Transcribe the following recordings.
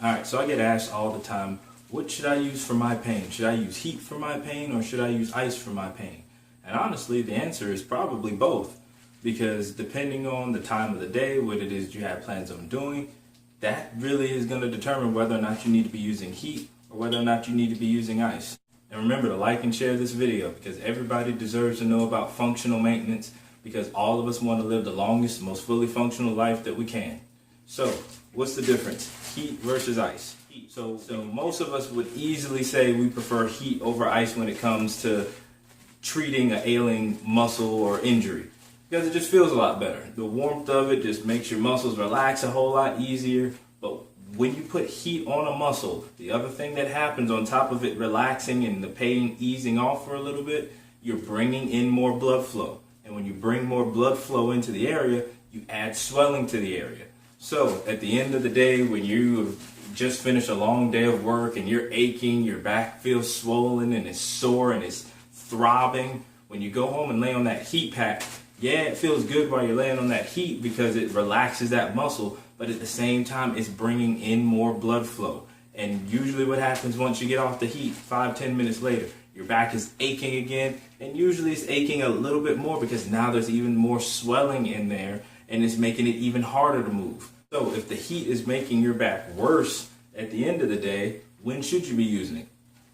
Alright, so I get asked all the time, what should I use for my pain? Should I use heat for my pain or should I use ice for my pain? And honestly, the answer is probably both. Because depending on the time of the day, what it is you have plans on doing, that really is going to determine whether or not you need to be using heat or whether or not you need to be using ice. And remember to like and share this video because everybody deserves to know about functional maintenance because all of us want to live the longest, most fully functional life that we can. So, what's the difference? Heat versus ice. So most of us would easily say we prefer heat over ice when it comes to treating an ailing muscle or injury because it just feels a lot better. The warmth of it just makes your muscles relax a whole lot easier. But when you put heat on a muscle, the other thing that happens on top of it relaxing and the pain easing off for a little bit, you're bringing in more blood flow. And when you bring more blood flow into the area, you add swelling to the area. So at the end of the day, when you just finished a long day of work and you're aching, your back feels swollen and it's sore and it's throbbing, when you go home and lay on that heat pack, yeah, it feels good while you're laying on that heat because it relaxes that muscle, but at the same time, it's bringing in more blood flow. And usually what happens once you get off the heat, 5-10 minutes later, your back is aching again, and usually it's aching a little bit more because now there's even more swelling in there and it's making it even harder to move. So if the heat is making your back worse at the end of the day, when should you be using it?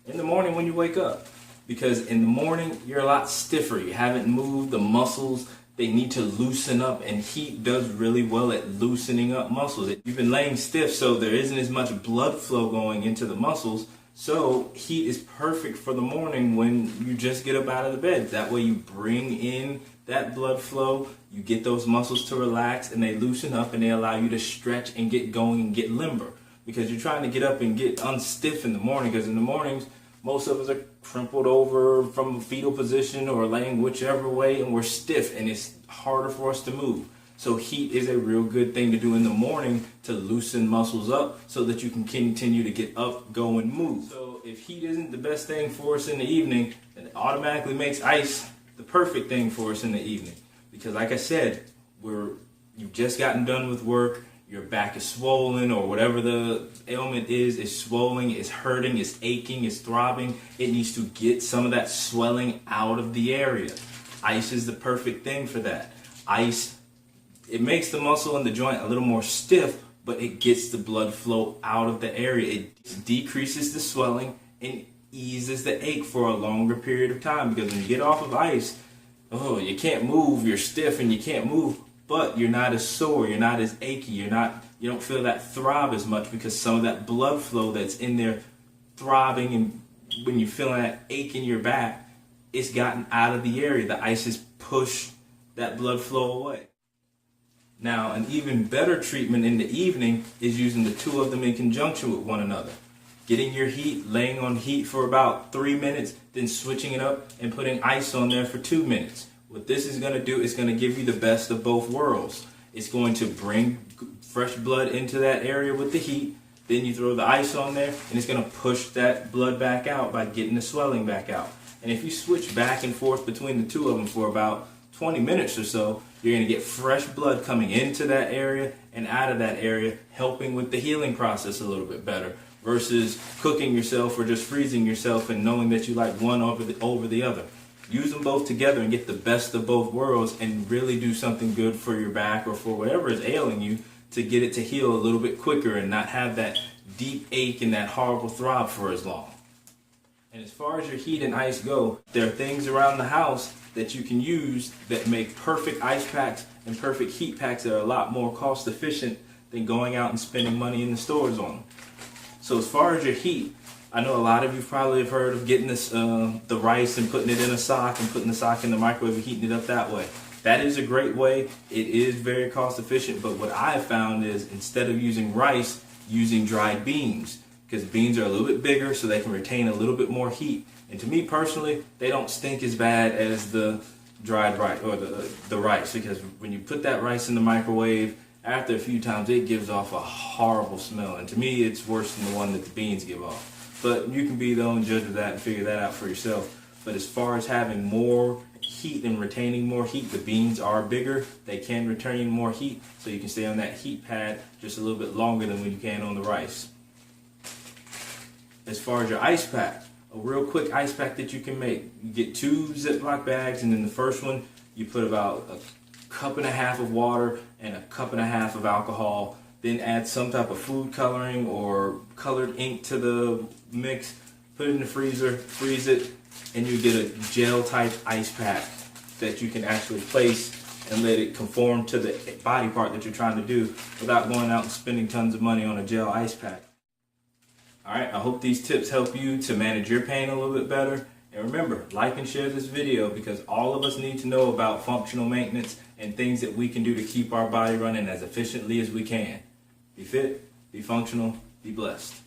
In the morning when you wake up. Because in the morning, you're a lot stiffer. You haven't moved. The muscles, they need to loosen up, and heat does really well at loosening up muscles. You've been laying stiff, so there isn't as much blood flow going into the muscles. So heat is perfect for the morning when you just get up out of the bed. That way you bring in that blood flow, you get those muscles to relax, and they loosen up, and they allow you to stretch and get going and get limber. Because you're trying to get up and get unstiff in the morning, because in the mornings, most of us are crumpled over from a fetal position or laying whichever way, and we're stiff, and it's harder for us to move. So heat is a real good thing to do in the morning to loosen muscles up so that you can continue to get up, go, and move. So if heat isn't the best thing for us in the evening, then it automatically makes ice the perfect thing for us in the evening. Because like I said, you've just gotten done with work, your back is swollen or whatever the ailment is swollen, it's hurting, it's aching, it's throbbing. It needs to get some of that swelling out of the area. Ice is the perfect thing for that. Ice, it makes the muscle and the joint a little more stiff, but it gets the blood flow out of the area. It decreases the swelling and eases the ache for a longer period of time. Because when you get off of ice, you can't move, you're stiff and you can't move. But you're not as sore, you're not as achy, you don't feel that throb as much because some of that blood flow that's in there throbbing, and when you're feeling that ache in your back, it's gotten out of the area. The ice has pushed that blood flow away. Now, an even better treatment in the evening is using the two of them in conjunction with one another. Getting your heat, laying on heat for about 3 minutes, then switching it up and putting ice on there for 2 minutes. What this is going to do is going to give you the best of both worlds. It's going to bring fresh blood into that area with the heat. Then you throw the ice on there, and it's going to push that blood back out by getting the swelling back out. And if you switch back and forth between the two of them for about 20 minutes or so, you're going to get fresh blood coming into that area and out of that area, helping with the healing process a little bit better versus cooking yourself or just freezing yourself and knowing that you like one over the other. Use them both together and get the best of both worlds and really do something good for your back or for whatever is ailing you to get it to heal a little bit quicker and not have that deep ache and that horrible throb for as long. And as far as your heat and ice go, there are things around the house that you can use that make perfect ice packs and perfect heat packs that are a lot more cost efficient than going out and spending money in the stores on them. So as far as your heat, I know a lot of you probably have heard of getting this the rice and putting it in a sock and putting the sock in the microwave and heating it up that way. That is a great way. It is very cost efficient, but what I have found is instead of using rice, using dried beans. Because beans are a little bit bigger so they can retain a little bit more heat. And to me personally, they don't stink as bad as the dried rice or the rice, because when you put that rice in the microwave, after a few times it gives off a horrible smell. And to me, it's worse than the one that the beans give off. But you can be the own judge of that and figure that out for yourself. But as far as having more heat and retaining more heat, the beans are bigger. They can retain more heat, so you can stay on that heat pad just a little bit longer than when you can on the rice. As far as your ice pack, a real quick ice pack that you can make. You get 2 Ziploc bags, and in the first one, you put about a cup and a half of water and a cup and a half of alcohol. Then add some type of food coloring or colored ink to the mix. Put it in the freezer, freeze it, and you get a gel type ice pack that you can actually place and let it conform to the body part that you're trying to do without going out and spending tons of money on a gel ice pack. Alright, I hope these tips help you to manage your pain a little bit better. And remember, like and share this video because all of us need to know about functional maintenance and things that we can do to keep our body running as efficiently as we can. Be fit, be functional, be blessed.